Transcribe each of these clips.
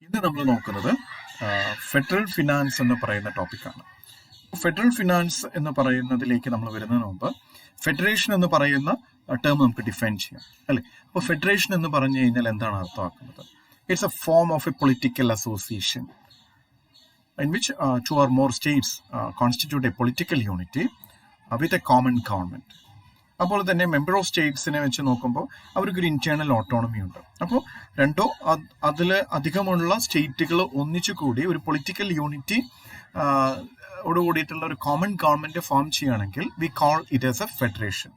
ഇന്ന് നമ്മൾ നോക്കുന്നത് ഫെഡറൽ ഫിനാൻസ് എന്ന് പറയുന്ന ടോപ്പിക്കാണ്. ഫെഡറൽ ഫിനാൻസ് എന്ന് പറയുന്നതിലേക്ക് നമ്മൾ വരുന്നതിന് മുമ്പ് ഫെഡറേഷൻ എന്ന് പറയുന്ന ടേം നമുക്ക് ഡിഫൈൻ ചെയ്യാം, അല്ലേ? അപ്പോൾ ഫെഡറേഷൻ എന്ന് പറഞ്ഞു കഴിഞ്ഞാൽ എന്താണ് അർത്ഥമാക്കുന്നത്? It's A form of A political association in which two or more states constitute a political unity with a common government. അപ്പോൾ തന്നെ മെമ്പർ ഓഫ് സ്റ്റേറ്റ്സിനെ വെച്ച് നോക്കുമ്പോൾ അവർക്കൊരു ഇന്റേണൽ ഓട്ടോണമി ഉണ്ട്. അപ്പോൾ രണ്ടോ അതിൽ അധികമുള്ള സ്റ്റേറ്റുകൾ ഒന്നിച്ചു കൂടി ഒരു പൊളിറ്റിക്കൽ യൂണിറ്റി ഓടുകൂടിയിട്ടുള്ള ഒരു കോമൺ ഗവൺമെന്റ് ഫോം ചെയ്യുകയാണെങ്കിൽ we call it as a federation.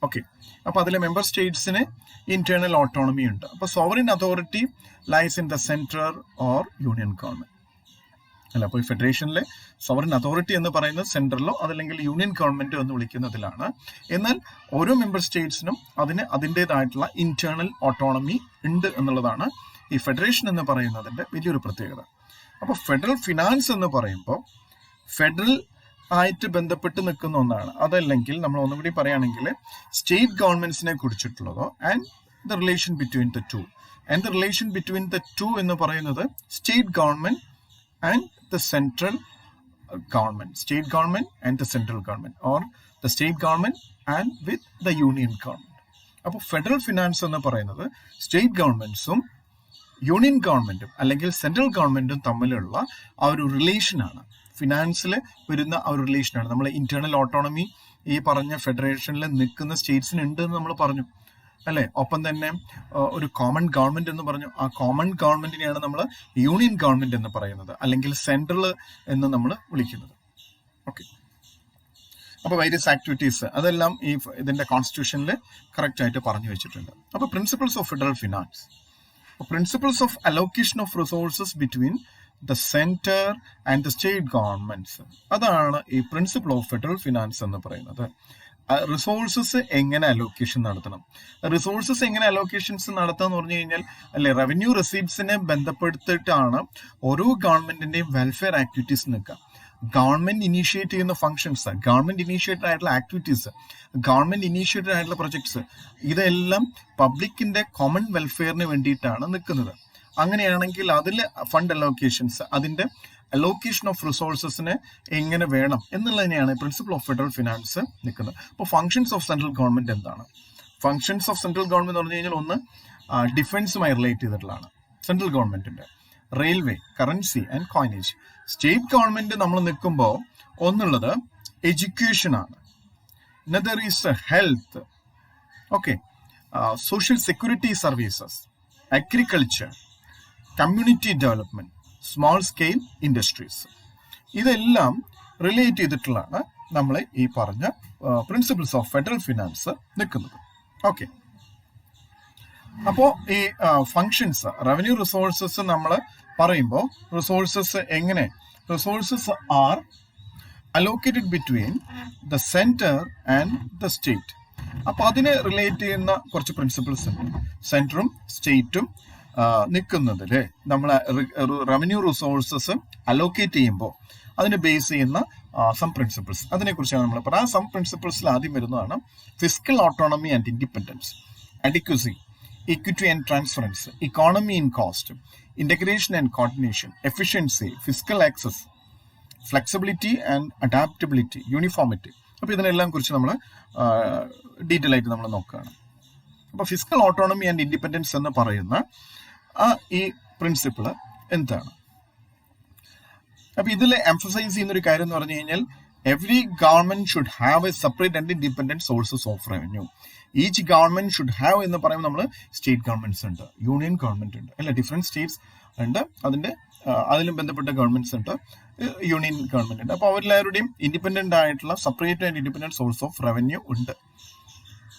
Okay, അപ്പോൾ അതിലെ മെമ്പർ സ്റ്റേറ്റ്സിന് ഇന്റേണൽ ഓട്ടോണമി ഉണ്ട്. അപ്പോൾ sovereign authority lies in the central or union government അല്ല. അപ്പോൾ ഈ ഫെഡറേഷനിലെ സോവറിൻ അതോറിറ്റി എന്ന് പറയുന്നത് സെൻട്രലോ അതല്ലെങ്കിൽ യൂണിയൻ ഗവൺമെന്റോ എന്ന് വിളിക്കുന്നതിലാണ്. എന്നാൽ ഓരോ മെമ്പർ സ്റ്റേറ്റ്സിനും അതിൻ്റെതായിട്ടുള്ള ഇന്റേണൽ ഓട്ടോണമി ഉണ്ട് എന്നുള്ളതാണ് ഈ ഫെഡറേഷൻ എന്ന് പറയുന്നതിന്റെ വലിയൊരു പ്രത്യേകത. അപ്പോൾ ഫെഡറൽ ഫിനാൻസ് എന്ന് പറയുമ്പോൾ ഫെഡറൽ ആയിട്ട് ബന്ധപ്പെട്ട് നിൽക്കുന്ന ഒന്നാണ്. അതല്ലെങ്കിൽ നമ്മൾ ഒന്നുകൂടി പറയുകയാണെങ്കിൽ സ്റ്റേറ്റ് ഗവൺമെന്റ്സിനെ കുറിച്ചിട്ടുള്ളതോ and the relation between the two. And the relation between the two എന്ന് പറയുന്നത് state government and the central government, state government and the central government, or the state government and with the union government. അപ്പോൾ federal finance എന്ന് പറയുന്നത് state ഗവൺമെന്റ്സും union ഗവൺമെന്റും അല്ലെങ്കിൽ central ഗവൺമെന്റും തമ്മിലുള്ള ആ ഒരു റിലേഷനാണ്. ഫിനാൻസിൽ വരുന്ന ആ ഒരു റിലേഷനാണ്. നമ്മൾ ഇന്റേണൽ ഓട്ടോണമി ഈ പറഞ്ഞ ഫെഡറേഷനിൽ നിൽക്കുന്ന സ്റ്റേറ്റ്സിന് ഉണ്ട് എന്ന് നമ്മൾ പറഞ്ഞു, അല്ലെ? ഒപ്പം തന്നെ ഒരു കോമൺ ഗവൺമെന്റ് എന്ന് പറഞ്ഞു. ആ കോമൺ ഗവൺമെന്റിനെയാണ് നമ്മൾ യൂണിയൻ ഗവൺമെന്റ് എന്ന് പറയുന്നത്, അല്ലെങ്കിൽ സെൻട്രൽ എന്ന് നമ്മൾ വിളിക്കുന്നത്. ഓക്കെ, അപ്പോൾ വേരിയസ് ആക്ടിവിറ്റീസ് അതെല്ലാം ഈ ഇതിന്റെ കോൺസ്റ്റിറ്റ്യൂഷനിൽ കറക്റ്റ് ആയിട്ട് പറഞ്ഞു വെച്ചിട്ടുണ്ട്. അപ്പോൾ principles of federal finance, principles of allocation of resources between the centre and the state governments, അതാണ് ഈ പ്രിൻസിപ്പിൾ ഓഫ് ഫെഡറൽ ഫിനാൻസ് എന്ന് പറയുന്നത്. റിസോഴ്സസ് എങ്ങനെ അലോക്കേഷൻ നടത്തണം, റിസോഴ്സസ് എങ്ങനെ അലോക്കേഷൻസ് നടത്തുക എന്ന് പറഞ്ഞു കഴിഞ്ഞാൽ അല്ലെ, റവന്യൂ റിസീപ്റ്റ്സിനെ ബന്ധപ്പെടുത്തിയിട്ടാണ് ഓരോ ഗവൺമെന്റിന്റെയും വെൽഫെയർ ആക്ടിവിറ്റീസ് നിൽക്കുക. ഗവൺമെന്റ് ഇനീഷ്യേറ്റ് ചെയ്യുന്ന ഫംഗ്ഷൻസ്, ഗവൺമെന്റ് ഇനീഷ്യേറ്റഡ് ആയിട്ടുള്ള ആക്ടിവിറ്റീസ്, ഗവൺമെന്റ് ഇനീഷ്യേറ്റഡ് ആയിട്ടുള്ള പ്രൊജക്ട്സ്, ഇതെല്ലാം പബ്ലിക്കിന്റെ കോമൺ വെൽഫെയറിന് വേണ്ടിയിട്ടാണ് നിൽക്കുന്നത്. അങ്ങനെയാണെങ്കിൽ അതിൽ ഫണ്ട് അലോക്കേഷൻസ്, അതിന്റെ അലോക്കേഷൻ ഓഫ് റിസോഴ്സസിന് എങ്ങനെ വേണം എന്നുള്ളതിനെയാണ് പ്രിൻസിപ്പിൾ ഓഫ് ഫെഡറൽ ഫിനാൻസ് നിൽക്കുന്നത്. അപ്പോൾ ഫംഗ്ഷൻസ് ഓഫ് സെൻട്രൽ ഗവൺമെന്റ് എന്താണ്? ഫംഗ്ഷൻസ് ഓഫ് സെൻട്രൽ ഗവൺമെന്റ് എന്ന് പറഞ്ഞു കഴിഞ്ഞാൽ ഒന്ന് ഡിഫൻസുമായി റിലേറ്റ് ചെയ്തിട്ടുള്ളതാണ്. സെൻട്രൽ ഗവൺമെന്റിന്റെ railway, currency and coinage. State government നമ്മൾ നിൽക്കുമ്പോൾ ഒന്നുള്ളത് എഡ്യൂക്കേഷൻ ആണ്, another is health, okay, social security services, agriculture, community development, small scale industries. ഇതെല്ലാം റിലേറ്റ് ചെയ്തിട്ടുള്ളതാണ് നമ്മൾ ഈ പറഞ്ഞ പ്രിൻസിപ്പിൾസ് ഓഫ് ഫെഡറൽ ഫിനാൻസ് നിൽക്കുന്നത്. ഓക്കെ, അപ്പോൾ ഈ ഫങ്ഷൻസ്, റവന്യൂ റിസോഴ്സസ് നമ്മൾ പറയുമ്പോൾ റിസോഴ്സസ് എങ്ങനെ, resources R allocated between the centre and the state. അപ്പോൾ അതിനെ റിലേറ്റ് ചെയ്യുന്ന കുറച്ച് പ്രിൻസിപ്പിൾസ് ഉണ്ട്. സെന്ററും സ്റ്റേറ്റും നിൽക്കുന്നതിൽ നമ്മൾ റവന്യൂ റിസോഴ്സസ് അലോക്കേറ്റ് ചെയ്യുമ്പോൾ അതിനെ ബേസ് ചെയ്യുന്ന സം പ്രിൻസിപ്പിൾസ്, അതിനെക്കുറിച്ചാണ് നമ്മൾ പറയുക. ആ സം പ്രിൻസിപ്പിൾസിൽ ആദ്യം വരുന്നതാണ് fiscal autonomy and independence, adequacy, equity and transference, economy in cost, integration and coordination, efficiency, fiscal access, flexibility and adaptability, uniformity. അപ്പോൾ ഇതിനെല്ലാം കുറിച്ച് നമ്മൾ ഡീറ്റെയിൽ ആയിട്ട് നമ്മൾ നോക്കുകയാണ്. അപ്പോൾ ഫിസ്ക്കൽ ഓട്ടോണമി ആൻഡ് ഇൻഡിപെൻഡൻസ് എന്ന് പറയുന്ന ഈ പ്രിൻസിപ്പിള് എന്താണ്? അപ്പൊ ഇതിൽ എംഫസൈസ് ചെയ്യുന്ന ഒരു കാര്യം എന്ന് പറഞ്ഞു കഴിഞ്ഞാൽ every government should have A separate and independent sources of revenue. Each government should have എന്ന് പറയുമ്പോൾ നമ്മൾ സ്റ്റേറ്റ് ഗവൺമെന്റ്സ് ഉണ്ട്, യൂണിയൻ ഗവൺമെന്റ് ഉണ്ട്, അല്ല, ഡിഫറെന്റ് സ്റ്റേറ്റ്സ് ഉണ്ട്, അതിലും ബന്ധപ്പെട്ട ഗവൺമെന്റ്സ് ഉണ്ട്, യൂണിയൻ ഗവൺമെന്റ് ഉണ്ട്. അപ്പോൾ അവരെല്ലാവരുടെയും ഇൻഡിപെൻഡന്റ് ആയിട്ടുള്ള separate and independent source of revenue ഉണ്ട്,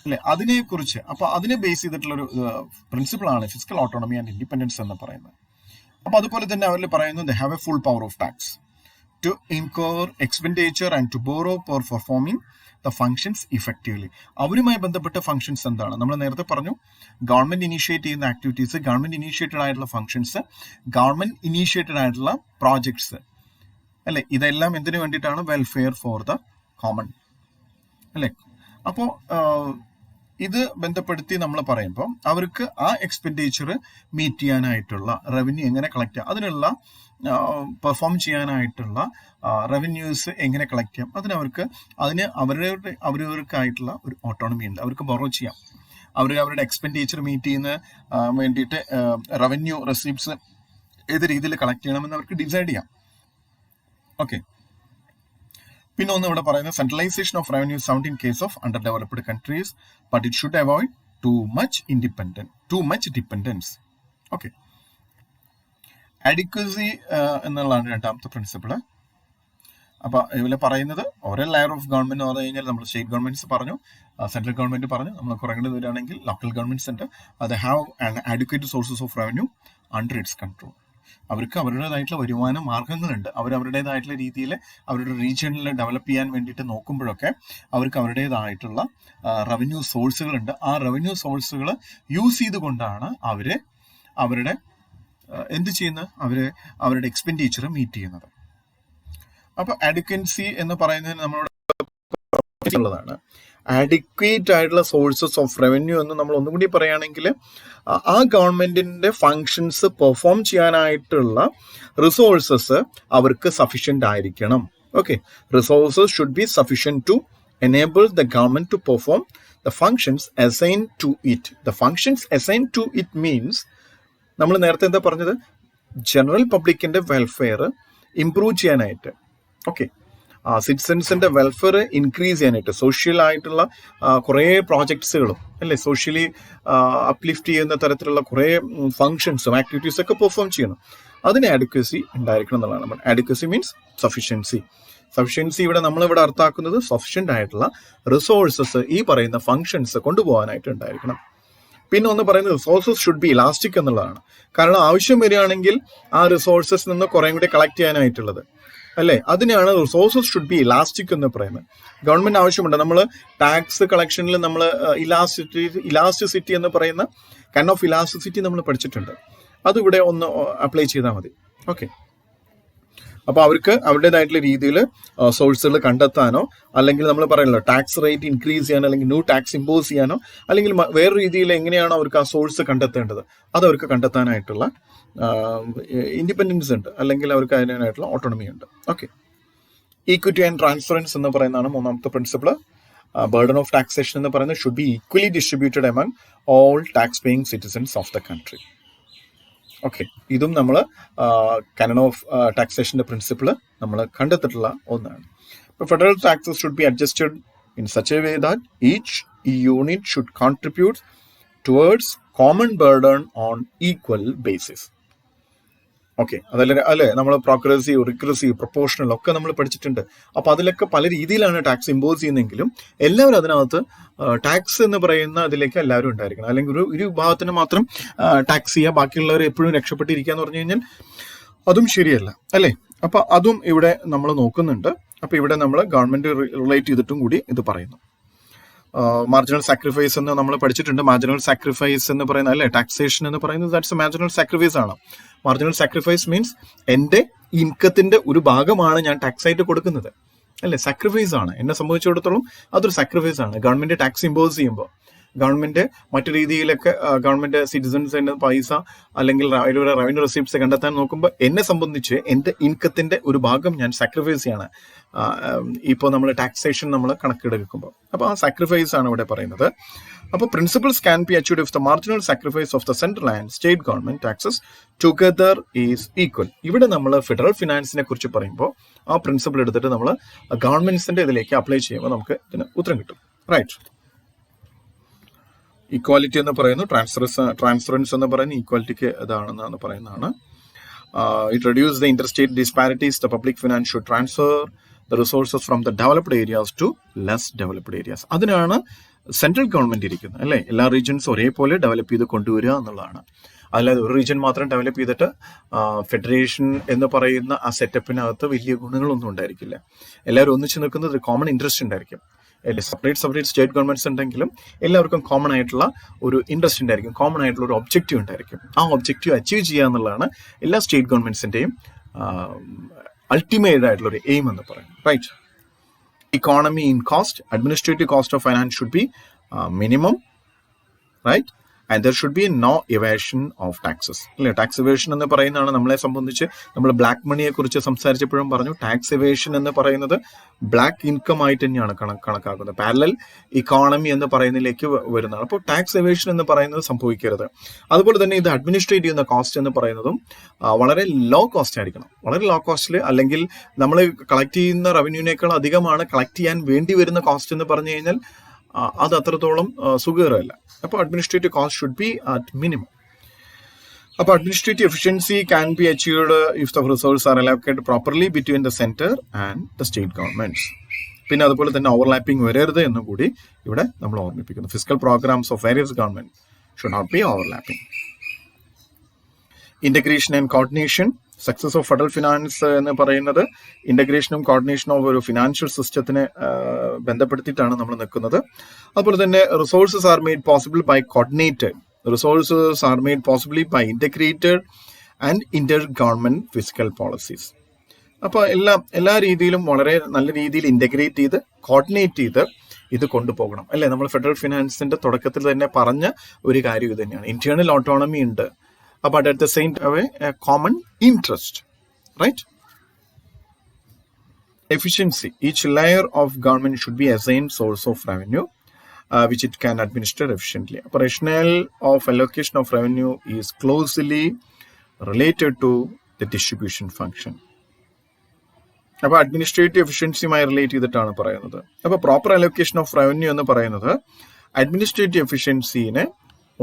അല്ലെ? അതിനെക്കുറിച്ച്, അപ്പൊ അതിനെ ബേസ് ചെയ്തിട്ടുള്ള ഒരു പ്രിൻസിപ്പിൾ ആണ് ഫിസ്ക്കൽ ഓട്ടോണമി ആൻഡ് ഇൻഡിപെൻഡൻസ് എന്ന് പറയുന്നത്. അപ്പൊ അതുപോലെ തന്നെ അവരിൽ പറയുന്നത് they have a full power of tax to incur expenditure and to borrow for performing the functions effectively. അവരുമായി ബന്ധപ്പെട്ട ഫങ്ഷൻസ് എന്താണ്? നമ്മൾ നേരത്തെ പറഞ്ഞു, ഗവൺമെന്റ് ഇനീഷ്യേറ്റ് ചെയ്യുന്ന ആക്ടിവിറ്റീസ്, ഗവൺമെന്റ് ഇനീഷ്യേറ്റഡ് ആയിട്ടുള്ള ഫങ്ഷൻസ്, ഗവൺമെന്റ് ഇനീഷ്യേറ്റഡ് ആയിട്ടുള്ള പ്രോജക്ട്സ്, അല്ലെ? ഇതെല്ലാം എന്തിനു വേണ്ടിയിട്ടാണ്? വെൽഫെയർ ഫോർ ദ കോമൺ, അല്ലെ? അപ്പോൾ ഇത് ബന്ധപ്പെടുത്തി നമ്മൾ പറയുമ്പോൾ അവർക്ക് ആ എക്സ്പെൻഡിച്ചർ മീറ്റ് ചെയ്യാനായിട്ടുള്ള റവന്യൂ എങ്ങനെ കളക്ട് ചെയ്യാം, അതിനുള്ള പെർഫോം ചെയ്യാനായിട്ടുള്ള റവന്യൂസ് എങ്ങനെ കളക്ട് ചെയ്യാം, അതിന് അവരവർക്കായിട്ടുള്ള ഒരു ഓട്ടോണമി ഉണ്ട്. അവർക്ക് ബൊറോ ചെയ്യാം. അവരുടെ എക്സ്പെൻഡിച്ചർ മീറ്റ് ചെയ്യുന്ന വേണ്ടിയിട്ട് റവന്യൂ റെസിപ്റ്റ്സ് ഏത് രീതിയിൽ കളക്ട് ചെയ്യണമെന്ന് അവർക്ക് ഡിസൈഡ് ചെയ്യാം. ഓക്കെ. പിന്നെ ഒന്ന് ഇവിടെ പറയുന്നത് centralisation of revenue sound in case of under developed countries, but it should avoid too much dependence. Okay. Adequacy എന്നുള്ളതാണ് രണ്ടാമത്തെ പ്രിൻസിപ്പിള്. അപ്പൊ ഇതിൽ പറയുന്നത് ഓരോ ലെയർ ഓഫ് ഗവൺമെന്റ് എന്ന് പറഞ്ഞു കഴിഞ്ഞാൽ നമ്മൾ സ്റ്റേറ്റ് ഗവൺമെന്റ്സ് പറഞ്ഞു, സെൻട്രൽ ഗവൺമെന്റ് പറഞ്ഞു, നമ്മൾ കുറേക്കൂടി വരികയാണെങ്കിൽ ലോക്കൽ ഗവൺമെന്റ്സ് ഉണ്ട്. അത് have an adequate sources of revenue under it's control. അവർക്ക് അവരുടേതായിട്ടുള്ള വരുമാന മാർഗങ്ങളുണ്ട്. അവരുടേതായിട്ടുള്ള രീതിയിൽ അവരുടെ റീജിയണിൽ ഡെവലപ്പ് ചെയ്യാൻ വേണ്ടിയിട്ട് നോക്കുമ്പോഴൊക്കെ അവർക്ക് അവരുടേതായിട്ടുള്ള റവന്യൂ സോഴ്സുകളുണ്ട്. ആ റവന്യൂ സോഴ്സുകൾ യൂസ് ചെയ്തുകൊണ്ടാണ് അവരുടെ എന്ത് ചെയ്യുന്നത്, അവരുടെ എക്സ്പെൻഡിച്ചർ മീറ്റ് ചെയ്യുന്നത്. അപ്പൊ അഡിക്വൻസി എന്ന് പറയുന്നത് നമ്മളുള്ളതാണ്. ആഡിക്വേറ്റ് ആയിട്ടുള്ള സോഴ്സസ് ഓഫ് റവന്യൂ എന്ന് നമ്മൾ ഒന്നുകൂടി പറയുകയാണെങ്കിൽ ആ ഗവൺമെന്റിന്റെ ഫങ്ഷൻസ് പെർഫോം ചെയ്യാനായിട്ടുള്ള റിസോഴ്സസ് അവർക്ക് സഫീഷ്യന്റ് ആയിരിക്കണം. Okay. Resources should be sufficient to enable the government to perform the functions assigned to it. The functions assigned to it means നമ്മൾ നേരത്തെ എന്താ പറഞ്ഞത്, ജനറൽ പബ്ലിക്കിന്റെ വെൽഫെയർ ഇംപ്രൂവ് ചെയ്യാനായിട്ട്, ഓക്കെ, സിറ്റിസൺസിന്റെ വെൽഫെയർ ഇൻക്രീസ് ചെയ്യാനായിട്ട് social ആയിട്ടുള്ള കുറേ പ്രോജക്ട്സുകളും അല്ലേ, സോഷ്യലി അപ്ലിഫ്റ്റ് ചെയ്യുന്ന തരത്തിലുള്ള കുറേ ഫങ്ഷൻസും ആക്ടിവിറ്റീസ് ഒക്കെ പെർഫോം ചെയ്യണം. അതിന് അഡിക്വസി ഉണ്ടായിരിക്കണം എന്നുള്ളതാണ്. Adequacy means sufficiency. ഇവിടെ നമ്മളിവിടെ അർത്ഥാക്കുന്നത് സഫിഷ്യന്റ് ആയിട്ടുള്ള റിസോഴ്സസ് ഈ പറയുന്ന ഫങ്ഷൻസ് കൊണ്ടുപോകാനായിട്ട് ഉണ്ടായിരിക്കണം. പിന്നെ ഒന്ന് പറയുന്നത് റിസോഴ്സസ് ഷുഡ് ബി ഇലാസ്റ്റിക് എന്നുള്ളതാണ്. കാരണം ആവശ്യം വരികയാണെങ്കിൽ ആ റിസോഴ്സസ് നിന്ന് കുറേ കൂടി കളക്ട് ചെയ്യാനായിട്ടുള്ളത് അല്ലേ, അതിനെയാണ് റിസോഴ്സസ് ഷുഡ് ബി ഇലാസ്റ്റിക് എന്ന് പറയുന്നത്. ഗവൺമെന്റ് ആവശ്യമുണ്ട്. നമ്മൾ ടാക്സ് കളക്ഷനിൽ നമ്മൾ ഇലാസ്റ്റിസിറ്റി എന്ന് പറയുന്ന കൈൻഡ് ഓഫ് ഇലാസ്റ്റിസിറ്റി നമ്മൾ പഠിച്ചിട്ടുണ്ട്. അതിവിടെ ഒന്ന് അപ്ലൈ ചെയ്താൽ മതി. ഓക്കെ. അപ്പൊ അവർക്ക് അവരുടേതായിട്ടുള്ള രീതിയിൽ സോഴ്സുകൾ കണ്ടെത്താനോ, അല്ലെങ്കിൽ നമ്മൾ പറയണല്ലോ ടാക്സ് റേറ്റ് ഇൻക്രീസ് ചെയ്യാനോ, അല്ലെങ്കിൽ ന്യൂ ടാക്സ് ഇമ്പോസ് ചെയ്യാനോ, അല്ലെങ്കിൽ വേറെ രീതിയിൽ എങ്ങനെയാണോ അവർക്ക് ആ സോഴ്സ് കണ്ടെത്തേണ്ടത് അത് അവർക്ക് കണ്ടെത്താനായിട്ടുള്ള ഇൻഡിപെൻഡൻസ് ഉണ്ട്, അല്ലെങ്കിൽ അവർക്ക് അതിനായിട്ടുള്ള ഓട്ടോണമി ഉണ്ട്. ഓക്കെ. ഈക്വിറ്റി ആൻഡ് ട്രാൻസ്പെറൻസ് എന്ന് പറയുന്നതാണ് മൂന്നാമത്തെ പ്രിൻസിപ്പിൾ. ബർഡൻ ഓഫ് ടാക്സേഷൻ എന്ന് പറയുന്നത് should be equally distributed among all tax paying citizens of the country. Okay. ഇതും നമ്മൾ കാനൺ ഓഫ് ടാക്സേഷന്റെ പ്രിൻസിപ്പിൾ നമ്മൾ കണ്ടെത്തിയിട്ടുള്ള ഒന്നാണ്. Federal taxes should be adjusted in such a way that each unit should contribute towards common burden on equal basis. Okay. അല്ലേ നമ്മൾ progressive, regressive, proportional ഒക്കെ നമ്മൾ പഠിച്ചിട്ടുണ്ട്. അപ്പൊ അതിലൊക്കെ പല രീതിയിലാണ് ടാക്സ് ഇമ്പോസ് ചെയ്യുന്നതെങ്കിലും എല്ലാവരും അതിനകത്ത് ടാക്സ് എന്ന് പറയുന്ന അതിലേക്ക് എല്ലാവരും ഉണ്ടായിരിക്കണം. അല്ലെങ്കിൽ ഒരു വിഭാഗത്തിന് മാത്രം ടാക്സ് ചെയ്യുക, ബാക്കിയുള്ളവർ എപ്പോഴും രക്ഷപ്പെട്ടിരിക്കുക എന്ന് പറഞ്ഞു കഴിഞ്ഞാൽ അതും ശരിയല്ല അല്ലേ. അപ്പൊ അതും ഇവിടെ നമ്മൾ നോക്കുന്നുണ്ട്. അപ്പൊ ഇവിടെ നമ്മൾ ഗവൺമെന്റ് റിലേറ്റ് ചെയ്തിട്ടും കൂടി ഇത് പറയുന്നു. മാർജിനൽ സാക്രിഫൈസ് എന്ന് നമ്മൾ പഠിച്ചിട്ടുണ്ട്. മാർജിനൽ സാക്രിഫൈസ് എന്ന് പറയുന്നത് അല്ലേ, ടാക്സേഷൻ എന്ന് പറയുന്നത് ദാറ്റ്സ് എ മാർജിനൽ സാക്രിഫൈസ് ആണ്. മാർജിനൽ സാക്രിഫൈസ് മീൻസ് എന്റെ ഇൻകത്തിന്റെ ഒരു ഭാഗമാണ് ഞാൻ ടാക്സ് ആയിട്ട് കൊടുക്കുന്നത് അല്ലെ, സാക്രിഫൈസ് ആണ്. എന്നെ സംബന്ധിച്ചിടത്തോളം അതൊരു സാക്രിഫൈസ് ആണ്. ഗവൺമെന്റ് ടാക്സ് ഇമ്പോസ് ചെയ്യുമ്പോൾ ഗവൺമെന്റ് മറ്റു രീതിയിലൊക്കെ ഗവൺമെന്റ് സിറ്റിസൺസിന്റെ പൈസ അല്ലെങ്കിൽ റവന്യൂ റെസിപ്റ്റ്സ് കണ്ടെത്താൻ നോക്കുമ്പോൾ എന്നെ സംബന്ധിച്ച് എന്റെ ഇൻകത്തിന്റെ ഒരു ഭാഗം ഞാൻ സാക്രിഫൈസ് ചെയ്യാണ് ഇപ്പോൾ നമ്മൾ ടാക്സേഷൻ നമ്മൾ കണക്കെടുക്കുമ്പോൾ. അപ്പോൾ ആ സാക്രിഫൈസ് ആണ് ഇവിടെ പറയുന്നത്. അപ്പോൾ principles can be achieved if the marginal sacrifice of the central and state government taxes together is equal. ഇവിടെ നമ്മൾ ഫെഡറൽ ഫിനാൻസിനെ കുറിച്ച് പറയുമ്പോൾ ആ പ്രിൻസിപ്പിൾ എടുത്തിട്ട് നമ്മൾ ഗവൺമെന്റ്സിന്റെ ഇതിലേക്ക് അപ്ലൈ ചെയ്യുമ്പോൾ നമുക്ക് ഇതിന് ഉത്തരം കിട്ടും. റൈറ്റ്. ഈക്വാലിറ്റി എന്ന് പറയുന്നു, ട്രാൻസ്ഫറൻസ് എന്ന് പറയുന്നത് ഈക്വാലിറ്റിക്ക് ഇതാണെന്നാണ് പറയുന്നതാണ്. It reduce the interstate disparities. The public finance should transfer the resources from the developed areas to less developed areas. അതിനാണ് സെൻട്രൽ ഗവൺമെന്റ് ഇരിക്കുന്നത് അല്ലേ. എല്ലാ റീജിയൻസും ഒരേപോലെ ഡെവലപ്പ് ചെയ്ത് കൊണ്ടുവരിക എന്നുള്ളതാണ്. അല്ലാതെ ഒരു റീജിയൻ മാത്രം ഡെവലപ്പ് ചെയ്തിട്ട് ഫെഡറേഷൻ എന്ന് പറയുന്ന ആ സെറ്റപ്പിനകത്ത് വലിയ ഗുണങ്ങളൊന്നും ഉണ്ടായിരിക്കില്ല. എല്ലാവരും ഒന്നിച്ച് നിൽക്കുന്നത് ഒരു കോമൺ ഇൻട്രസ്റ്റ് ഉണ്ടായിരിക്കും. സെപ്പറേറ്റ് സ്റ്റേറ്റ് ഗവൺമെന്റ്സ് ഉണ്ടെങ്കിലും എല്ലാവർക്കും കോമൺ ആയിട്ടുള്ള ഒരു ഇൻട്രസ്റ്റ് ഉണ്ടായിരിക്കും, കോമൺ ആയിട്ടുള്ള ഒരു ഒബ്ജക്റ്റീവ് ഉണ്ടായിരിക്കും. ആ ഒബ്ജക്റ്റീവ് അച്ചീവ് ചെയ്യുക എന്നുള്ളതാണ് എല്ലാ സ്റ്റേറ്റ് ഗവൺമെന്റ്സിന്റെയും അൾട്ടിമേറ്റ് ആയിട്ടുള്ള ഒരു എയിം എന്ന് പറയുന്നത്. Right. Economy in cost, administrative cost of finance should be minimum right? And there should be no evasion of taxes. അല്ലേ, ടാക്സ് ഇവേഷൻ എന്ന് പറയുന്നതാണ് നമ്മളെ സംബന്ധിച്ച് നമ്മൾ ബ്ലാക്ക് മണിയെ കുറിച്ച് സംസാരിച്ചപ്പോഴും പറഞ്ഞു, ടാക്സ് ഇവേഷൻ എന്ന് പറയുന്നത് ബ്ലാക്ക് ഇൻകം ആയിട്ട് തന്നെയാണ് കണക്കാക്കുന്നത്. പാരലൽ ഇക്കോണമി എന്ന് പറയുന്നതിലേക്ക് വരുന്നതാണ്. അപ്പോൾ ടാക്സ് ഇവേഷൻ എന്ന് പറയുന്നത് സംഭവിക്കരുത്. അതുപോലെ തന്നെ ഇത് അഡ്മിനിസ്ട്രേറ്റ് ചെയ്യുന്ന കോസ്റ്റ് എന്ന് പറയുന്നതും വളരെ ലോ കോസ്റ്റ് ആയിരിക്കണം. വളരെ ലോ കോസ്റ്റിൽ, അല്ലെങ്കിൽ നമ്മൾ കളക്ട് ചെയ്യുന്ന റവന്യൂവിനേക്കാൾ അധികമാണ് കളക്ട് ചെയ്യാൻ വേണ്ടി വരുന്ന കോസ്റ്റ് എന്ന് പറഞ്ഞു കഴിഞ്ഞാൽ അത് അത്രത്തോളം സുഖകരമല്ല. അപ്പോൾ administrative cost should be at minimum. അപ്പോൾ administrative efficiency can be achieved if the resource are allocated properly between the centre and the state governments. പിന്നെ അതുപോലെ തന്നെ ഓവർലാപ്പിംഗ് വരരുത് എന്നും കൂടി ഇവിടെ നമ്മൾ ഓർമ്മിപ്പിക്കുന്നു. Fiscal programs of various government should not be overlapping. Integration and coordination. Success of federal finance എന്ന് പറയുന്നത് ഇന്റഗ്രേഷനും കോർഡിനേഷനും ഓഫ് ഒരു ഫിനാൻഷ്യൽ സിസ്റ്റത്തിനെ ബന്ധപ്പെടുത്തിയിട്ടാണ് നമ്മൾ നിൽക്കുന്നത്. അതുപോലെ തന്നെ resources are made possible by coordinated, resources are made possibly by integrated and inter government fiscal policies. അപ്പോൾ എല്ലാ രീതിയിലും വളരെ നല്ല രീതിയിൽ ഇന്റഗ്രേറ്റ് ചെയ്ത് കോർഡിനേറ്റ് ചെയ്ത് ഇത് കൊണ്ടുപോകണം, അല്ലേ? നമ്മൾ ഫെഡറൽ ഫിനാൻസിന്റെ തുടക്കത്തിൽ തന്നെ പറഞ്ഞ ഒരു കാര്യം ഇത് തന്നെയാണ്. ഇന്റേണൽ ഓട്ടോണമി ഉണ്ട്, but at the same way a common interest, right? Efficiency. Each layer of government should be assigned source of revenue which it can administer efficiently. Operational of allocation of revenue is closely related to the distribution function. അപ്പോൾ administrative എഫിഷ്യൻസിയുമായി relate ചെയ്തിട്ടാണ് പറയുന്നത്. അപ്പോൾ proper allocation of revenue എന്ന് പറയുന്നത് administrative എഫിഷ്യൻസിനെ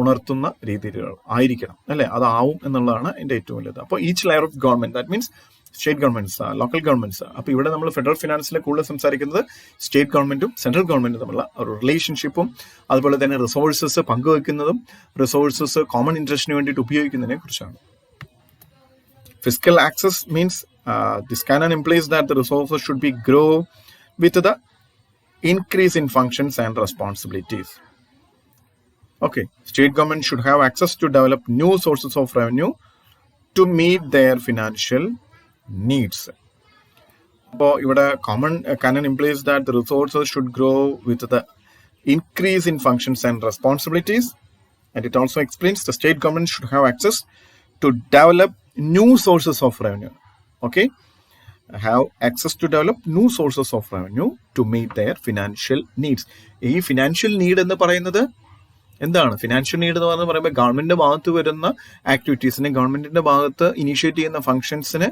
ഉണർത്തുന്ന രീതിയിൽ ആയിരിക്കണം, അല്ലെ? അതാവും എന്നുള്ളതാണ് എൻ്റെ ഏറ്റവും വലുത്. അപ്പോൾ each layer of government, that means state governments, local governments. അപ്പോൾ ഇവിടെ നമ്മൾ ഫെഡറൽ ഫിനാൻസിൽ കൂടുതൽ സംസാരിക്കുന്നത് സ്റ്റേറ്റ് ഗവൺമെന്റും സെൻട്രൽ ഗവൺമെന്റും തമ്മിലുള്ള ഒരു റിലേഷൻഷിപ്പും അതുപോലെ തന്നെ റിസോഴ്സസ് പങ്കുവെക്കുന്നതും റിസോഴ്സസ് കോമൺ ഇൻട്രസ്റ്റിന് വേണ്ടിയിട്ട് ഉപയോഗിക്കുന്നതിനെ കുറിച്ചാണ്. Fiscal access means this canon implies that the resources should be grow with the increase in functions and responsibilities. Okay, state government should have access to develop new sources of revenue to meet their financial needs. അപ്പോൾ ഇവിടെ common canon implies that the resources should grow with the increase in functions and responsibilities, and it also explains the state government should have access to develop new sources of revenue. Okay, have access to develop new sources of revenue to meet their financial needs. ഈ financial need എന്ന് പറയുന്നത് എന്താണ്? Financial need എന്ന് പറയുമ്പോൾ ഗവൺമെന്റിന്റെ ഭാഗത്ത് വരുന്ന ആക്ടിവിറ്റീസിന്, ഗവൺമെന്റിന്റെ ഭാഗത്ത് ഇനീഷ്യേറ്റ് ചെയ്യുന്ന ഫംഗ്ഷൻസിന്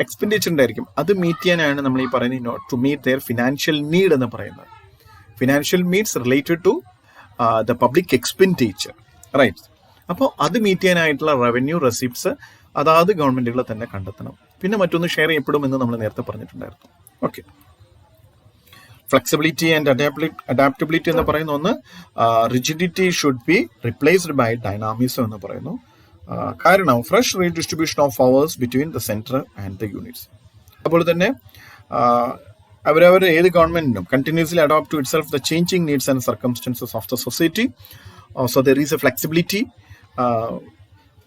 എക്സ്പെൻഡിച്ചർ ഉണ്ടായിരിക്കും. അത് മീറ്റ് ചെയ്യാനാണ് നമ്മൾ ഈ പറയുന്നത് to meet their financial need എന്ന് പറയുന്നത്. Financial needs related to the public expenditure, right? അപ്പോൾ അത് മീറ്റ് ചെയ്യാനായിട്ടുള്ള റവന്യൂ റെസിപ്റ്റ്സ് അതാത് ഗവൺമെന്റുകൾ തന്നെ കണ്ടെത്തണം. പിന്നെ മറ്റൊന്ന് ഷെയർ ചെയ്യപ്പെടും എന്ന് നമ്മൾ നേരത്തെ പറഞ്ഞിട്ടുണ്ടായിരുന്നു. ഓക്കെ, ഫ്ലെക്സിബിലിറ്റി ആൻഡ് അഡാപ്റ്റബിലിറ്റി എന്ന് പറയുന്ന ഒന്ന്. Rigidity should be replaced by dynamism എന്ന് പറയുന്നു. കാരണം fresh redistribution of powers between the central and the units. അതുപോലെ തന്നെ അവരവർ ഏത് ഗവൺമെന്റിനും continuously adopt to itself the changing needs and circumstances of the society. So there is a flexibility.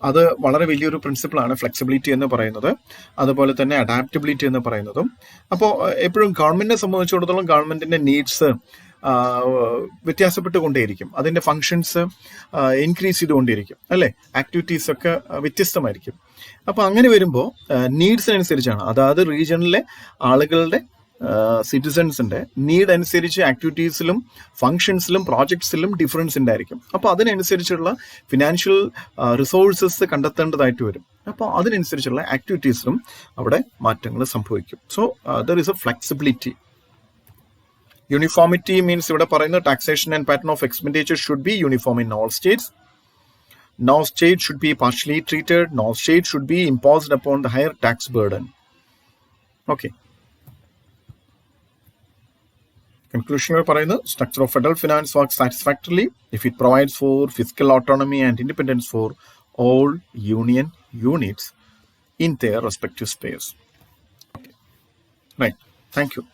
അത് വളരെ വലിയൊരു പ്രിൻസിപ്പിളാണ് ഫ്ലെക്സിബിലിറ്റി എന്ന് പറയുന്നത്. അതുപോലെ തന്നെ അഡാപ്റ്റബിലിറ്റി എന്ന് പറയുന്നതും. അപ്പോൾ എപ്പോഴും ഗവൺമെന്റിനെ സംബന്ധിച്ചിടത്തോളം ഗവൺമെന്റിന്റെ നീഡ്സ് വ്യത്യാസപ്പെട്ടുകൊണ്ടേയിരിക്കും, അതിന്റെ ഫങ്ഷൻസ് ഇൻക്രീസ് ചെയ്തുകൊണ്ടിരിക്കും, അല്ലേ? ആക്ടിവിറ്റീസ് ഒക്കെ വ്യത്യസ്തമായിരിക്കും. അപ്പോൾ അങ്ങനെ വരുമ്പോൾ നീഡ്സിനനുസരിച്ചാണ്, അതായത് റീജിയണിലെ ആളുകളുടെ സിറ്റിസൺസിന്റെ നീഡ് അനുസരിച്ച് ആക്ടിവിറ്റീസിലും ഫങ്ഷൻസിലും പ്രോജക്ട്സിലും ഡിഫറൻസ് ഉണ്ടായിരിക്കും. അപ്പോൾ അതിനനുസരിച്ചുള്ള ഫിനാൻഷ്യൽ റിസോഴ്സസ് കണ്ടെത്തേണ്ടതായിട്ട് വരും. അപ്പോൾ അതിനനുസരിച്ചുള്ള ആക്ടിവിറ്റീസിലും അവിടെ മാറ്റങ്ങൾ സംഭവിക്കും. So there is a flexibility. Uniformity means ഇവിടെ പറയുന്നത് taxation and pattern of expenditure should be uniform in all States. No state should be partially treated. No state should be imposed upon the higher tax burden. Okay. Conclusion പറയുന്നത് structure of federal finance works satisfactorily if it provides for fiscal autonomy and independence for all union units in their respective spheres. Okay. Right. Thank you.